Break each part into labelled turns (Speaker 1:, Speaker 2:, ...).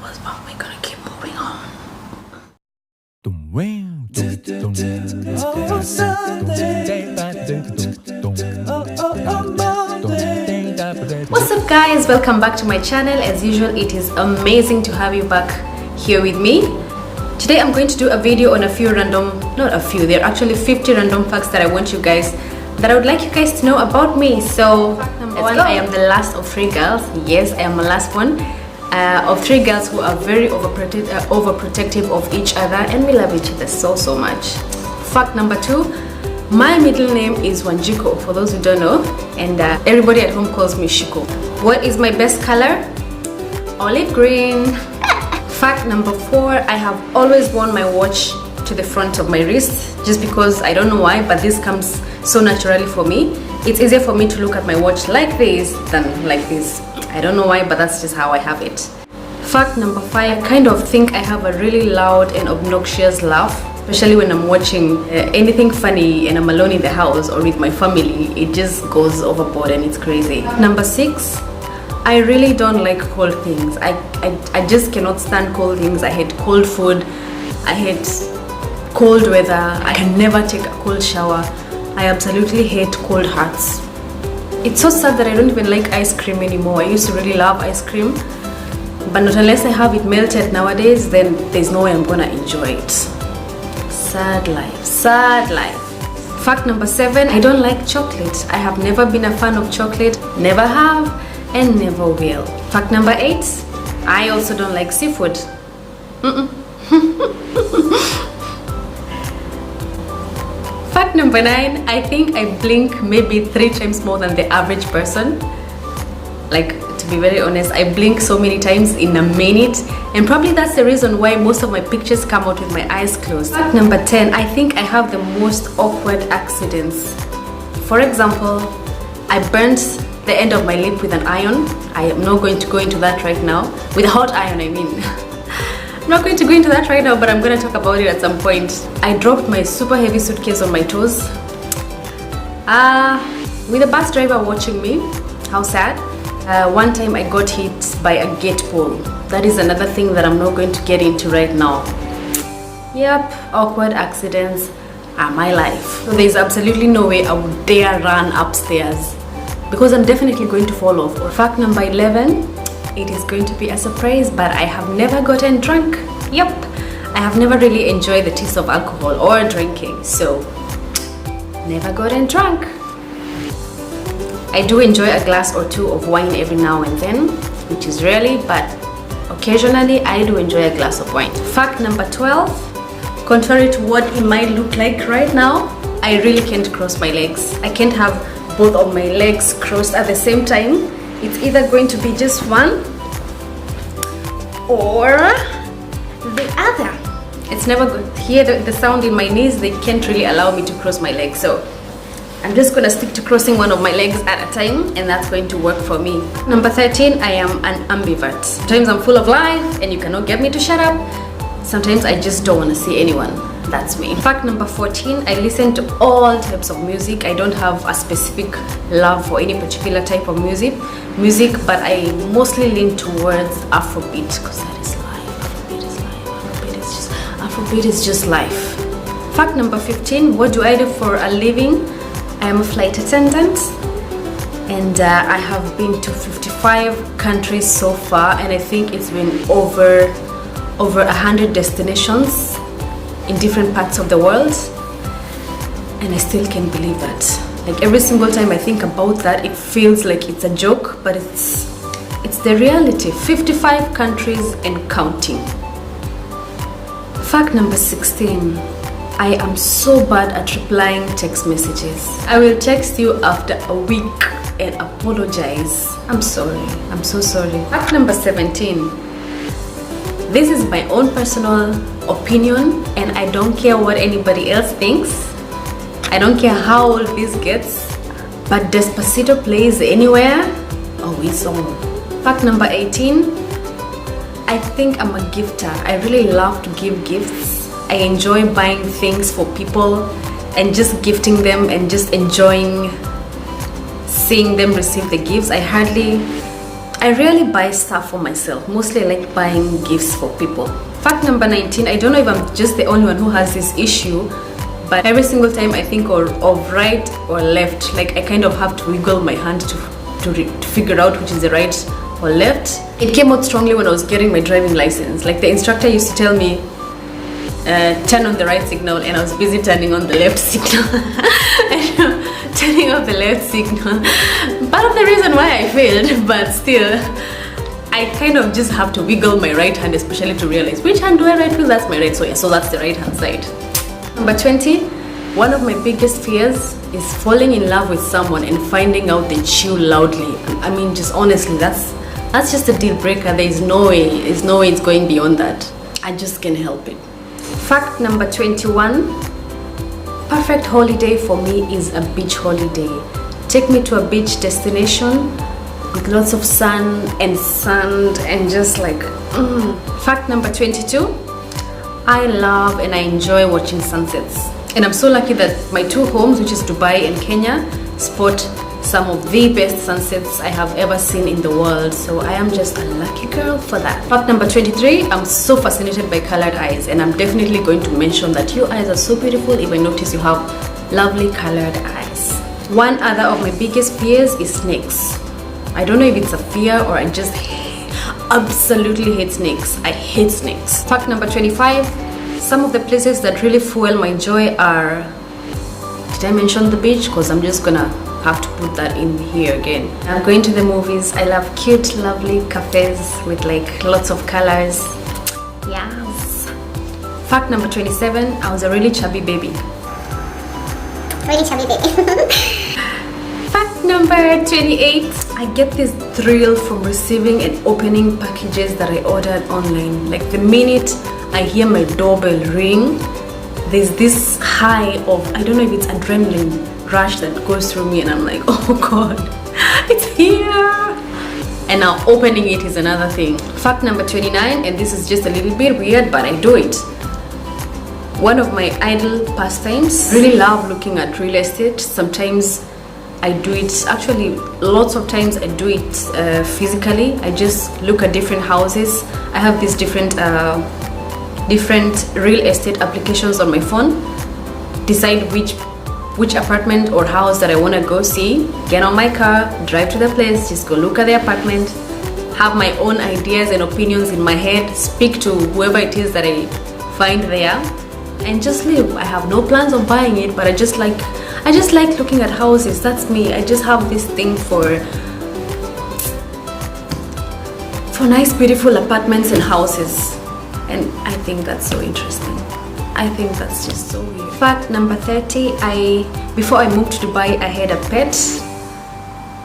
Speaker 1: hours, but we're gonna keep moving on. What's up guys, welcome back to my channel. As usual, it is amazing to have you back here with me. Today I'm going to do a video on a few random, not a few, there are actually 50 random facts that I want you guys, that I would like you guys to know about me. So fact number one, I am the last of 3 girls. Yes, I am the last one of 3 girls who are very overprotective of each other, and we love each other so much. Fact number 2, my middle name is Wanjiko, for those who don't know, and everybody at home calls me Shiko. What is my best color? Olive green. Fact number 4, I have always worn my watch to the front of my wrist, just because I don't know why, but this comes so naturally for me. It's easier for me to look at my watch like this than like this. I don't know why, but that's just how I have it. Fact number 5, I kind of think I have a really loud and obnoxious laugh, especially when I'm watching anything funny and I'm alone in the house or with my family. It just goes overboard and it's crazy. Number 6, I really don't like cold things. I just cannot stand cold things. I hate cold food. I hate cold weather. I can never take a cold shower. I absolutely hate cold hearts. It's so sad that I don't even like ice cream anymore. I used to really love ice cream, but not unless I have it melted nowadays, then there's no way I'm gonna enjoy it. Sad life, sad life. Fact number 7, I don't like chocolate. I have never been a fan of chocolate, never have and never will. Fact number 8, I also don't like seafood. Fact number 9, I think I blink maybe 3 times more than the average person. Like, to be very honest, I blink so many times in a minute, and probably that's the reason why most of my pictures come out with my eyes closed. Fact number 10, I think I have the most awkward accidents. For example, I burnt the end of my lip with an iron. I am not going to go into that right now. With a hot iron, I mean. I'm not going to go into that right now, but I'm going to talk about it at some point. I dropped my super heavy suitcase on my toes. With a bus driver watching me. How sad. One time I got hit by a gate pole. That is another thing that I'm not going to get into right now. Yep, awkward accidents are my life. So there's absolutely no way I would dare run upstairs, because I'm definitely going to fall off. Fact number 11, it is going to be a surprise, but I have never gotten drunk. Yep, I have never really enjoyed the taste of alcohol or drinking, so never gotten drunk. I do enjoy a glass or 2 of wine every now and then, which is rarely, but occasionally I do enjoy a glass of wine. Fact number 12, contrary to what it might look like right now, I really can't cross my legs. I can't have both of my legs crossed at the same time. It's either going to be just one or the other. It's never good. Hear the sound in my knees, they can't really allow me to cross my legs, so I'm just gonna stick to crossing one of my legs at a time, and that's going to work for me. Number 13, I am an ambivert. Sometimes I'm full of life and you cannot get me to shut up. Sometimes I just don't want to see anyone. That's me. Fact number 14, I listen to all types of music. I don't have a specific love for any particular type of music, but I mostly lean towards Afrobeat, because that is life. Afrobeat is life. Afrobeat is just life. Fact number 15, what do I do for a living? I am a flight attendant, and I have been to 55 countries so far, and I think it's been over 100 destinations in different parts of the world, and I still can't believe that. Like, every single time I think about that, it feels like it's a joke, but it's the reality. 55 countries and counting. Fact number 16, I am so bad at replying text messages. I will text you after a week and apologize. I'm sorry, I'm so sorry. Fact number 17, this is my own personal opinion, and I don't care what anybody else thinks. I don't care how old this gets, but Despacito plays anywhere, oh, it's on. Fact number 18, I think I'm a gifter. I really love to give gifts. I enjoy buying things for people and just gifting them and just enjoying seeing them receive the gifts. I I rarely buy stuff for myself. Mostly I like buying gifts for people. Fact number 19, I don't know if I'm just the only one who has this issue, but every single time I think of right or left, like I kind of have to wiggle my hand to figure out which is the right or left. It came out strongly when I was getting my driving license. Like the instructor used to tell me, turn on the right signal, and I was busy turning on the left signal. Turning off the left signal. Part of the reason why I failed, but still, I kind of just have to wiggle my right hand, especially to realize which hand do I write with. That's my right, so yeah, so that's the right hand side. Number 20, one of my biggest fears is falling in love with someone and finding out they chew loudly. I mean, just honestly, that's just a deal breaker. There's no way it's going beyond that. I just can't help it. Fact number 21, perfect holiday for me is a beach holiday. Take me to a beach destination with lots of sun and sand and just like Fact number 22, I love and I enjoy watching sunsets. And I'm so lucky that my two homes, which is Dubai and Kenya, spot some of the best sunsets I have ever seen in the world. So I am just a lucky girl for that. Fact number 23, I'm so fascinated by colored eyes, and I'm definitely going to mention that your eyes are so beautiful if I notice you have lovely colored eyes. One other of my biggest fears is snakes. I don't know if it's a fear or I just absolutely hate snakes. I hate snakes. Fact number 25, some of the places that really fuel my joy are, did I mention the beach? Because I'm just gonna have to put that in here again. I'm going to the movies. I love cute, lovely cafes with like lots of colors. Yes. Fact number 27, I was a really chubby baby.
Speaker 2: Really chubby baby.
Speaker 1: Fact number 28, I get this thrill from receiving and opening packages that I ordered online. Like the minute I hear my doorbell ring, there's this high of, I don't know if it's adrenaline rush that goes through me, and I'm like, oh god, it's here. And now opening it is another thing. Fact number 29, and this is just a little bit weird, but I do it. One of my idle pastimes, really love looking at real estate. Sometimes I do it, actually lots of times I do it physically. I just look at different houses. I have these different real estate applications on my phone, decide which apartment or house that I want to go see, get on my car, drive to the place, just go look at the apartment, have my own ideas and opinions in my head, speak to whoever it is that I find there, and just live. I have no plans of buying it, but I just like looking at houses. That's me. I just have this thing for nice beautiful apartments and houses, and I think that's so interesting. I think that's just so weird. Fact number 30, before I moved to Dubai, I had a pet.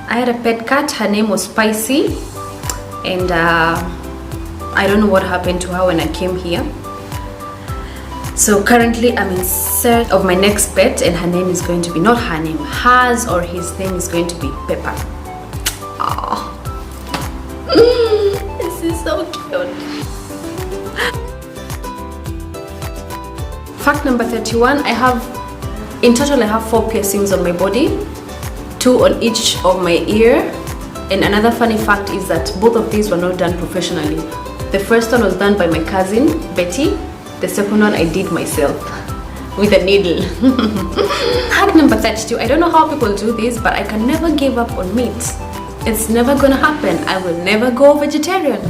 Speaker 1: I had a pet cat. Her name was Spicy, and I don't know what happened to her when I came here. So currently I'm in search of my next pet, and her name is going to be, not her name, hers or his name is going to be Pepper. Oh, this is so cute. Fact number 31, in total I have 4 piercings on my body, 2 on each of my ear. And another funny fact is that both of these were not done professionally. The first one was done by my cousin Betty. The second one I did myself with a needle. Fact number 32, I don't know how people do this, but I can never give up on meat. It's never gonna happen. I will never go vegetarian.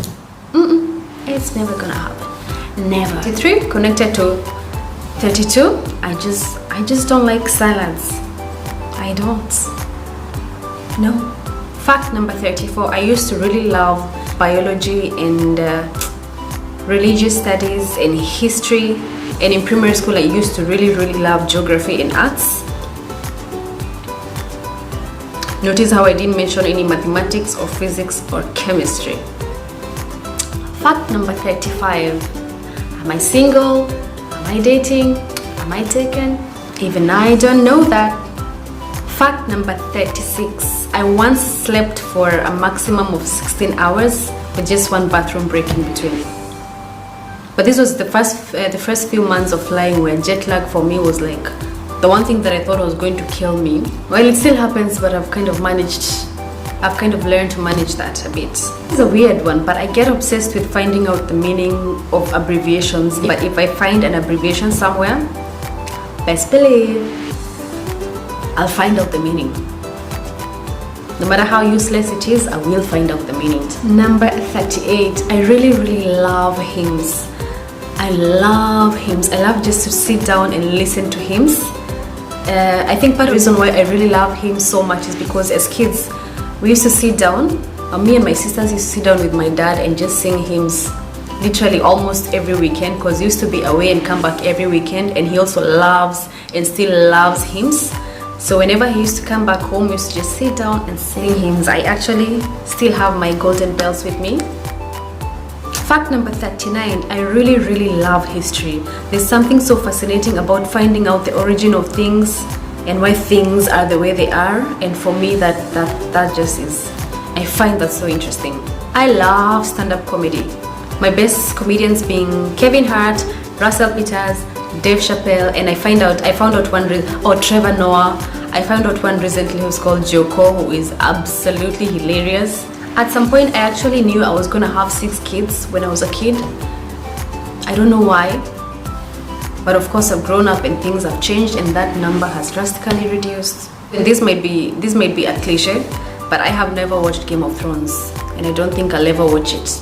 Speaker 1: It's never gonna happen. Never. 33, connected to 32, I just don't like salads. I don't. No. Fact number 34, I used to really love biology and religious studies and history, and in primary school I used to really love geography and arts. Notice how I didn't mention any mathematics or physics or chemistry. Fact number 35, am I single? Am I dating? Am I taken? Even I don't know that. Fact number 36, I once slept for a maximum of 16 hours with just one bathroom break in between. But this was the first few months of flying, where jet lag for me was like the one thing that I thought was going to kill me. Well, it still happens, but I've kind of managed I've kind of learned to manage that a bit. It's a weird one, but I get obsessed with finding out the meaning of abbreviations. But if I find an abbreviation somewhere, best believe I'll find out the meaning. No matter how useless it is, I will find out the meaning. Number 38. I really love hymns. I love hymns. I love just to sit down and listen to hymns. I think part of the reason why I really love hymns so much is because as kids, we used to sit down, me and my sisters used to sit down with my dad and just sing hymns literally almost every weekend, because he used to be away and come back every weekend, and he also loves and still loves hymns. So whenever he used to come back home, we used to just sit down and sing hymns. I actually still have my golden bells with me. Fact number 39, I really love history. There's something so fascinating about finding out the origin of things and why things are the way they are, and for me that just is, I find that so interesting. I love stand-up comedy. My best comedians being Kevin Hart, Russell Peters, Dave Chappelle, and I found out one, Trevor Noah. I found out one recently who's called Joko, who is absolutely hilarious. At some point I actually knew I was gonna have 6 kids when I was a kid. I don't know why, but of course I've grown up and things have changed, and that number has drastically reduced. And this might be a cliche, but I have never watched Game of Thrones, and I don't think I'll ever watch it.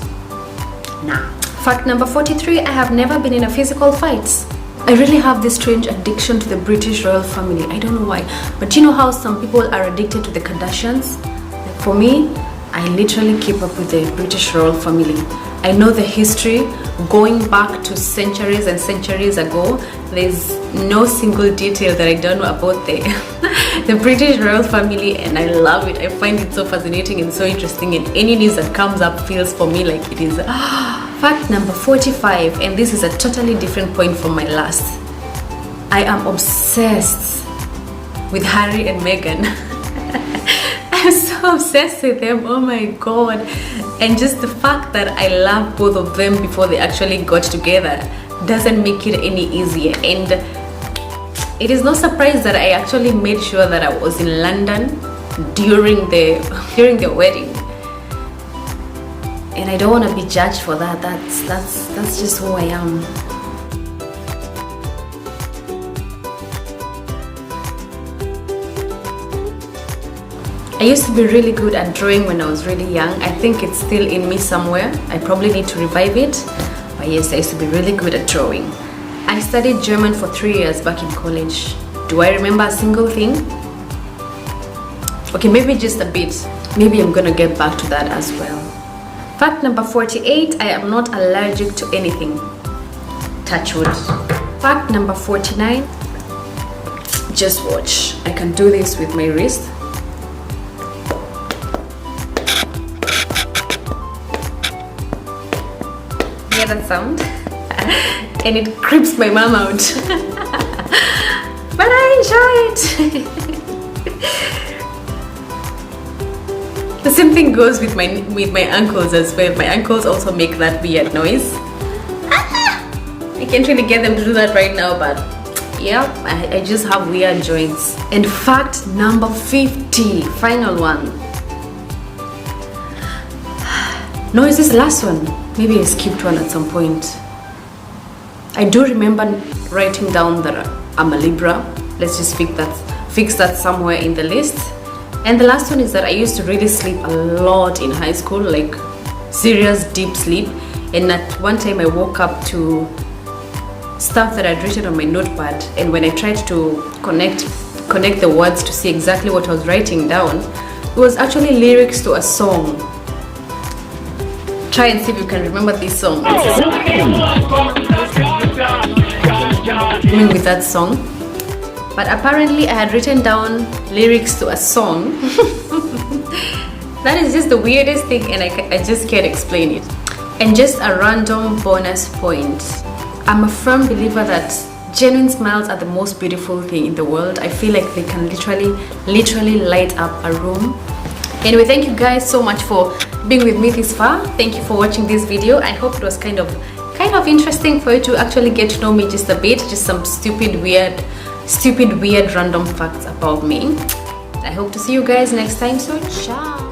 Speaker 1: Nah. Fact number 43, I have never been in a physical fight. I really have this strange addiction to the British royal family. I don't know why, but you know how some people are addicted to the Kardashians? Like for me, I literally keep up with the British royal family. I know the history going back to centuries and centuries ago. There's no single detail that I don't know about the British royal family, and I love it. I find it so fascinating and so interesting, and any news that comes up feels for me like it is. Fact number 45, and this is a totally different point from my last. I am obsessed with Harry and Meghan. I'm so obsessed with them, oh my god. And just the fact that I love both of them before they actually got together doesn't make it any easier. And it is no surprise that I actually made sure that I was in London during the wedding. And I don't want to be judged for that. That's just who I am. I used to be really good at drawing when I was really young. I think it's still in me somewhere. I probably need to revive it. But yes, I used to be really good at drawing. I studied German for 3 years back in college. Do I remember a single thing? Okay, maybe just a bit. Maybe I'm gonna get back to that as well. Fact number 48, I am not allergic to anything. Touch wood. Fact number 49, just watch. I can do this with my wrist. Hear that sound? And it creeps my mom out. But I enjoy it. The same thing goes with my ankles as well. My ankles also make that weird noise. I can't really get them to do that right now, but yeah, I just have weird joints. And fact number 50, final one. No, is this the last one? Maybe I skipped one at some point. I do remember writing down that I'm a Libra. Let's just fix that somewhere in the list. And the last one is that I used to really sleep a lot in high school, like serious deep sleep. And at one time I woke up to stuff that I'd written on my notepad, and when I tried to connect the words to see exactly what I was writing down, it was actually lyrics to a song. Try and see if you can remember this song. With that song. But apparently I had written down lyrics to a song. That is just the weirdest thing, and I just can't explain it. And just a random bonus point. I'm a firm believer that genuine smiles are the most beautiful thing in the world. I feel like they can literally light up a room. Anyway, thank you guys so much for being with me this far. Thank you for watching this video. I hope it was kind of interesting for you to actually get to know me just a bit, just some stupid weird random facts about me. I hope to see you guys next time, so ciao.